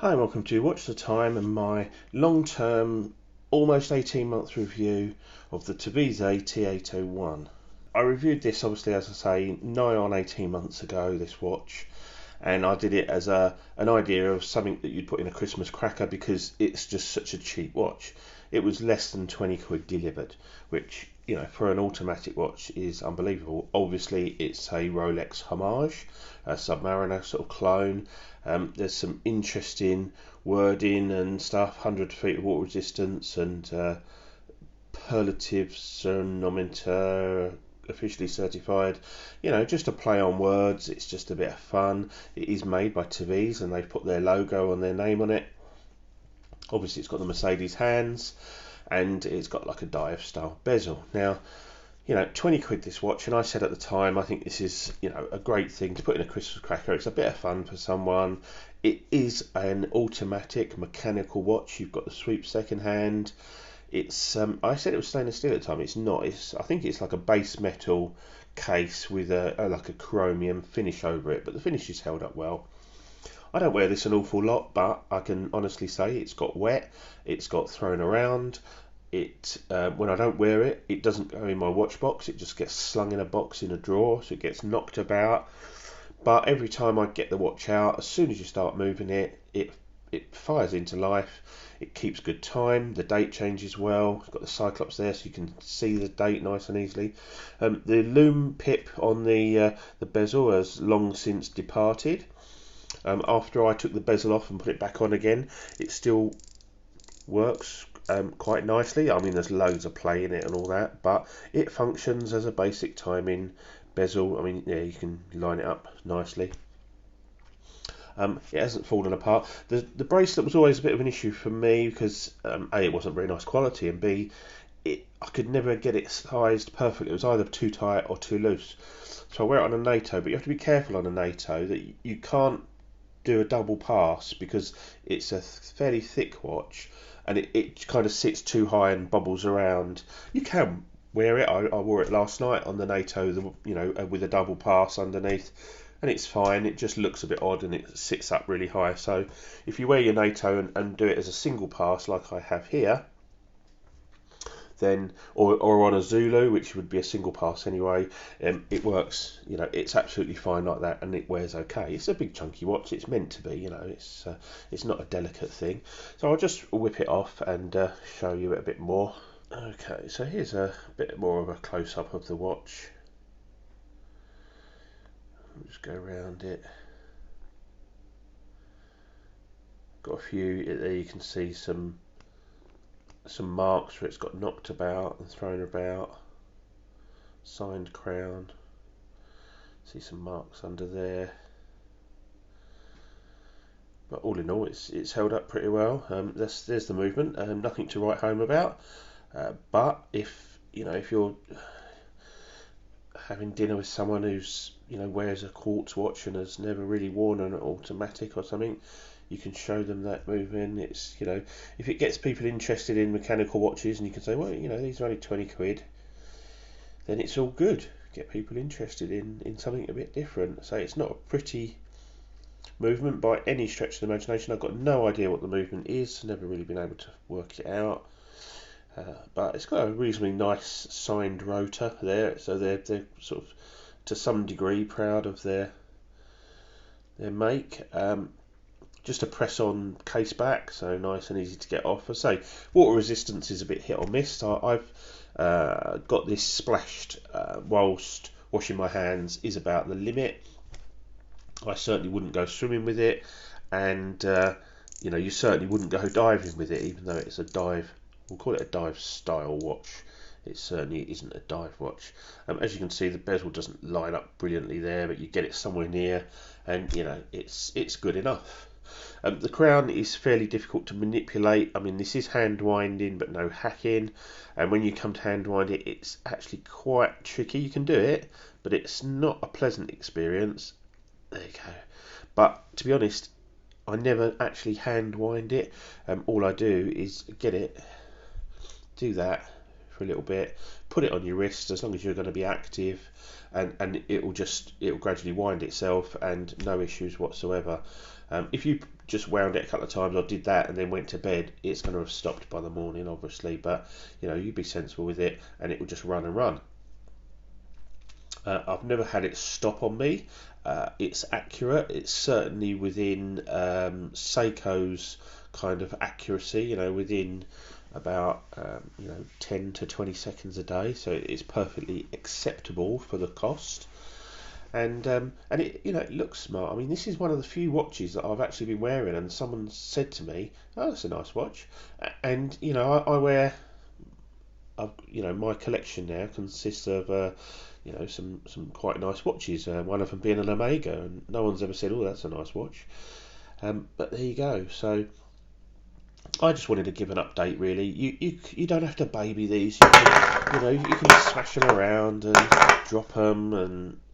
Hi, and welcome to Watch the Time and my long-term, almost 18-month review of the Tevise T801. I reviewed this, obviously, as I say, nigh on 18 months ago, this watch, and I did it as an idea of something that you'd put in a Christmas cracker because it's just such a cheap watch. It was less than 20 quid delivered, which, for an automatic watch is unbelievable. Obviously, it's a Rolex homage, a Submariner sort of clone. There's some interesting wording and stuff, 100 feet of water resistance and superlative sonometer officially certified. Just a play on words. It's just a bit of fun. It is made by Tevise and they've put their logo and their name on it. Obviously it's got the Mercedes hands and it's got like a dive style bezel. Now, 20 quid this watch, and I said at the time I think this is a great thing to put in a Christmas cracker. It's a bit of fun for someone. It is an automatic mechanical watch. You've got the sweep second hand. It's I said it was stainless steel at the time. It's not. I think it's like a base metal case with like a chromium finish over it, but the finish is held up well. I don't wear this an awful lot, but I can honestly say it's got wet, it's got thrown around. When I don't wear it, it doesn't go in my watch box. It just gets slung in a box in a drawer, so it gets knocked about. But every time I get the watch out, as soon as you start moving it, it fires into life. It keeps good time. The date changes well. It's got the Cyclops there, so you can see the date nice and easily. The lume pip on the bezel has long since departed. After I took the bezel off and put it back on again, it still works quite nicely. I mean, there's loads of play in it and all that, but it functions as a basic timing bezel. I mean, yeah, you can line it up nicely. It hasn't fallen apart. The bracelet was always a bit of an issue for me because A, it wasn't very nice quality, and B, I could never get it sized perfectly. It was either too tight or too loose. So I wear it on a NATO, but you have to be careful on a NATO that you can't do a double pass because it's a fairly thick watch and it kind of sits too high and bubbles around. You can wear it. I wore it last night on the NATO, with a double pass underneath, and it's fine. It just looks a bit odd and it sits up really high. So if you wear your NATO and do it as a single pass like I have here, then or on a Zulu, which would be a single pass anyway, it works. It's absolutely fine like that, and it wears okay. It's a big chunky watch. It's meant to be. It's not a delicate thing. So I'll just whip it off and show you it a bit more. Okay, so here's a bit more of a close up of the watch. I'll just go around it. Got a few there. You can see some marks where it's got knocked about and thrown about. Signed crown. See some marks under there. But all in all, it's held up pretty well. There's the movement. Nothing to write home about. But if you're having dinner with someone who's wears a quartz watch and has never really worn an automatic or something, you can show them that movement. It's if it gets people interested in mechanical watches, and you can say, well, these are only 20 quid, then it's all good. Get people interested in something a bit different. So it's not a pretty movement by any stretch of the imagination. I've got no idea what the movement is. Never really been able to work it out. But it's got a reasonably nice signed rotor there, so they're sort of to some degree proud of their make. Just a press on case back, so nice and easy to get off. I say water resistance is a bit hit or miss. I've got this splashed whilst washing my hands is about the limit. I certainly wouldn't go swimming with it, and you certainly wouldn't go diving with it, even though it's a dive. We'll call it a dive style watch. It certainly isn't a dive watch. As you can see, the bezel doesn't line up brilliantly there, but you get it somewhere near, and it's good enough. The crown is fairly difficult to manipulate. I mean, this is hand winding, but no hacking. And when you come to hand wind it, it's actually quite tricky. You can do it, but it's not a pleasant experience. There you go. But to be honest, I never actually hand wind it. All I do is get it, do that, for a little bit, put it on your wrist as long as you're going to be active, and it'll gradually wind itself, and no issues whatsoever. If you just wound it a couple of times or did that and then went to bed, it's going to have stopped by the morning, obviously, but you be sensible with it and it will just run and run. I've never had it stop on me. It's accurate. It's certainly within Seiko's kind of accuracy, within about 10 to 20 seconds a day, so it's perfectly acceptable for the cost. And it it looks smart. I mean, this is one of the few watches that I've actually been wearing, and someone said to me, "Oh, that's a nice watch." And I wear, my collection now consists of some quite nice watches. One of them being an Omega, and no one's ever said, "Oh, that's a nice watch." But there you go. So I just wanted to give an update. Really, you don't have to baby these. You can just smash them around and drop them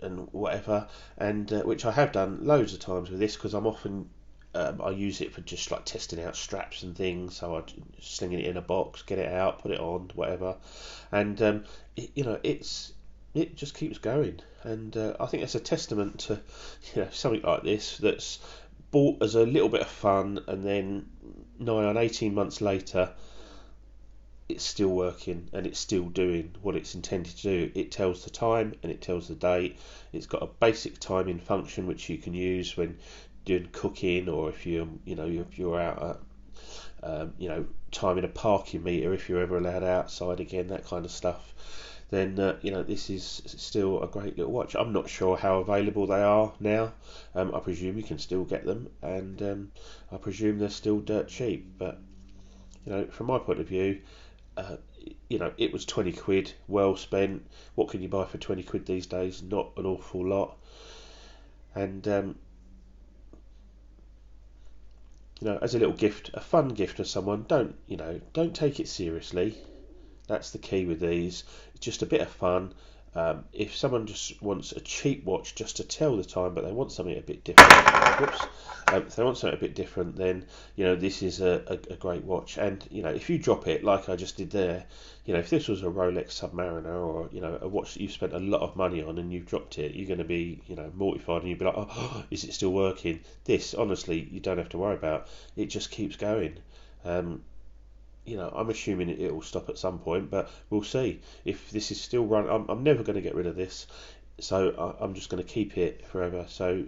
and whatever. And which I have done loads of times with this, because I'm often I use it for just like testing out straps and things. So I sling it in a box, get it out, put it on, whatever. And it just keeps going. And I think that's a testament to something like this that's bought as a little bit of fun, and then 18 months later it's still working and it's still doing what it's intended to do. It tells the time and it tells the date. It's got a basic timing function which you can use when doing cooking, or if you're out at timing a parking meter, if you're ever allowed outside again, that kind of stuff. Then this is still a great little watch. I'm not sure how available they are now. I presume you can still get them, and I presume they're still dirt cheap. But from my point of view, it was 20 quid, well spent. What can you buy for 20 quid these days? Not an awful lot. And as a little gift, a fun gift for someone, don't take it seriously. That's the key with these. It's just a bit of fun. If someone just wants a cheap watch just to tell the time, but they want something a bit different, if they want something a bit different, then this is a great watch. And if you drop it like I just did there, if this was a Rolex Submariner, or a watch that you've spent a lot of money on and you've dropped it, you're going to be mortified, and you'd be like, oh, is it still working? This, honestly, you don't have to worry about. It just keeps going. I'm assuming it will stop at some point, but we'll see. If this is still running, I'm never going to get rid of this, so I'm just going to keep it forever. So,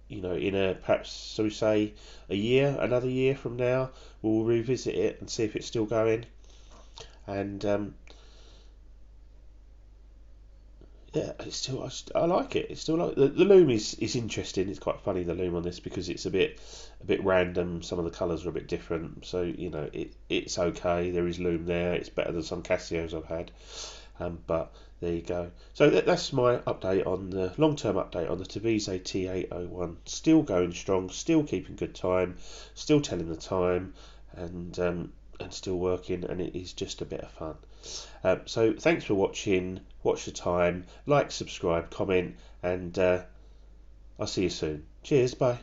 in perhaps, so we say another year from now, we'll revisit it and see if it's still going. And it's still, I like it. It's still like the loom is interesting. It's quite funny, the loom on this, because it's a bit random. Some of the colours are a bit different, so it's okay. There is loom there. It's better than some Casios I've had, but there you go. So that's my update on the long-term update on the Tevise T801. Still going strong, still keeping good time, still telling the time, and still working, and it is just a bit of fun. So thanks for watching. Watch the time, like, subscribe, comment, and I'll see you soon. Cheers, bye.